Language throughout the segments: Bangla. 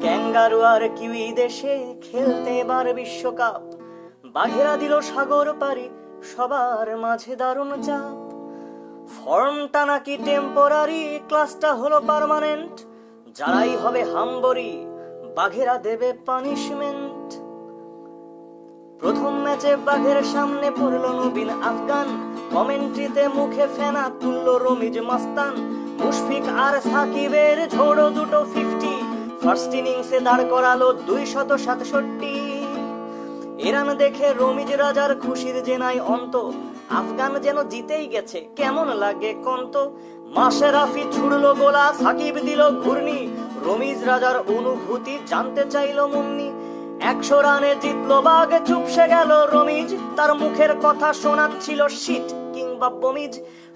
ক্যাঙ্গারু আর কিউই দেশে খেলতে এবার বিশ্বকাপ। বাঘেরা দিল সাগর পারি, সবার মাঝে দারুণ চাপ। ফর্মটা নাকি টেম্পোরারি, ক্লাসটা হলো পার্মানেন্ট। যারাই হবে হামবরি, বাঘেরা দেবে পানিশমেন্ট। প্রথম ম্যাচে বাঘের সামনে পড়লো নবীন আফগান। কমেন্ট্রিতে মুখে ফেনা তুললো রমিজ মাস্তান। মুশফিক আর সাকিবের ঝোড়ো দুটো 50। ফার্স্ট ইনিংসে দাঁড় করালো 267। এ রান দেখে রমিজ রাজার খুশির যে নাই অন্ত। আফগান যেন জিতেই গেছে, কেমন লাগে কন্ত। মাশরাফি ছুড়লো গোলা, সাকিব দিল ঘূর্ণি। রমিজ রাজার অনুভূতি জানতে চাইলো মুন্নি। 100 রানে জিতলো বাঘ, চুপসে গেল রমিজ। তার মুখের কথা শোনাচ্ছিল শিট কিংবা বমিজ।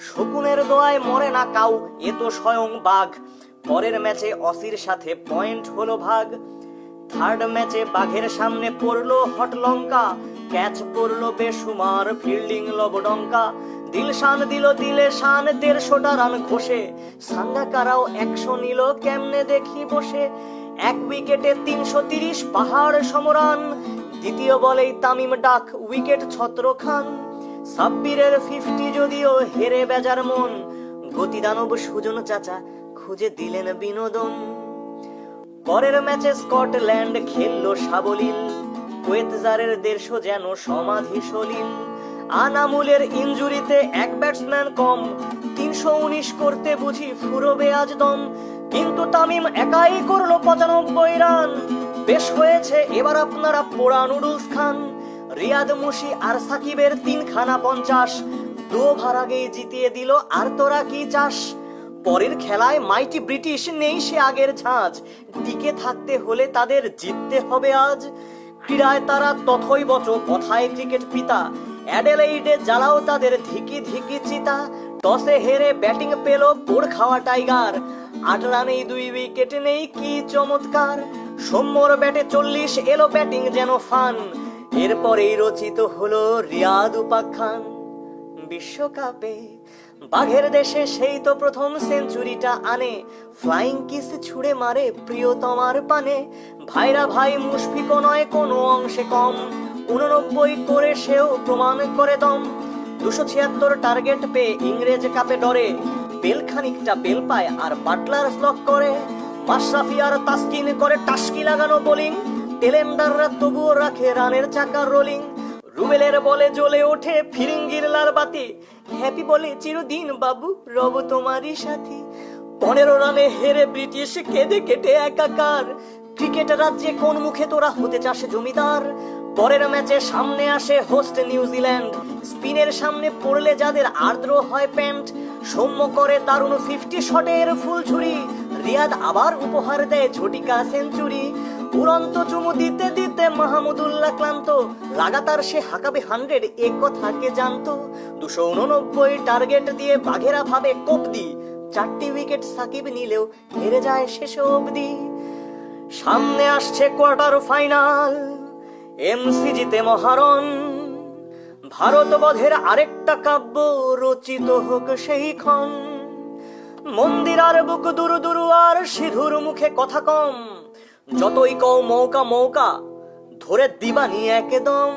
শকুনের দোয়ায় মরে না কাউ, এ তো স্বয়ং বাঘ। পরের ম্যাচে অসির সাথে পয়েন্ট হলো ভাগ। থার্ড ম্যাচে বাঘের সামনে পড়লো হট লঙ্কা। ক্যাচ পড়লো বেসুমার, ফিল্ডিং লবডঙ্কা। দিলশান দিল দিলে শান, 150টা রান ঘষে। সাঙ্গাকারাও 100 নিল কেমনে দেখি বসে। 1 উইকেটে 330, পাহাড় সমরান। দ্বিতীয় বলেই তামিম ডাক, উইকেট ছত্র খান। সাব্বিরের 50 যদিও হেরে বেজার মন। গতিদানব সুজন চাচা খুঁজে দিলেন বিনোদন। পরের ম্যাচে স্কটল্যান্ড খেললো সাবলীল। কোয়েতজারের 150 যেন সমাধি সলিল। আনামুলের ইনজুরিতে 1 ব্যাটসম্যান কম। 319 করতে বুঝি ফুরবে আজ দম। কিন্তু তামিম একাই করলো 95 রান। বেশ হয়েছে এবার আপনারা পোড়া নুডলস খান। রিয়াদ মুশি আর সাকিবের 3খানা 50। 2 ওভার আগেই জিতিয়ে দিল, আর তোরা কি চাস। পরের খেলায় মাইটি ব্রিটিশ, নেই সে আগের ঝাঁজ। টিকে থাকতে হলে তাদের জিততে হবে আজ। ক্রীড়ায় তারা তথই বচ, কথায় ক্রিকেট পিতা। অ্যাডেলেইডে জ্বালাও তাদের ধিকি ধিকি চিতা। টসে হেরে ব্যাটিং পেল বোর খাওয়া টাইগার। 8 রানেই 2 উইকেট নেই, কি চমৎকার। সৌম্যর ব্যাটে 40, এলো ব্যাটিং যেন ফান। এরপরেই রচিত হলো রিয়াদ উপাখ্যান। বিশ্বকাপে বাঘের দেশে সেই তো প্রথম সেঞ্চুরিটা আনে। ফ্লাইং কিস ছুড়ে মারে প্রিয়তমার পানে। ভাইরা ভাই মুশফিকও নয় কোনো অংশে কম। 89 করে সেও প্রমাণ করে দম। 276 টার্গেট পেয়ে ইংরেজ কাপে ডরে। বেল খানিকটা বেল পায় আর বাটলার স্লক করে। মাশরাফি আর তাসকিন করে টাস্কি লাগানো বোলিং। টেলেন্ডাররা তবুও রাখে রানের চাকার রোলিং। রুবেলের বলে জ্বলে ওঠে ফিরিঙ্গির লাল বাতি। হ্যাপি বলে চিরদিন বাবু রব তোমারই সাথী। 15 রানে হেরে ব্রিটিশ কেঁদে কেটে একাকার। ক্রিকেট রাজ্যে কোন মুখে তোরা হতে চাস জমিদার। পরের ম্যাচে সামনে আসে হোস্ট নিউজিল্যান্ড। স্পিনের সামনে পড়লে যাদের আর্দ্র হয় প্যান্ট। সৌম্য করে দারুণ 50 শটের ফুল ঝুড়ি। রিয়াদ আবার উপহার দেয় ঝটিকা সেঞ্চুরি। উড়ন্ত চুমু দিতে দিতে মাহমুদুল্লাহ ক্লান্ত। লাগাতার সে হাঁকাবে 100, এ কথা কে জানতো। 289 টার্গেট দিয়ে বাঘেরা ভাবে কবদি। 4টি উইকেট সাকিব নিলেও হেরে যায় শেষ অবধি। সামনে আসছে কোয়ার্টার ফাইনাল, এমসিজিতে মহারণ। ভারত বধের আরেকটা কাব্য রচিত হোক সেই ক্ষণ। মন্দির আর বুক দুরু দুরু আর সিধুর মুখে কথা কম। যতই কও মৌকা মৌকা, ধরে দিবানি একদম।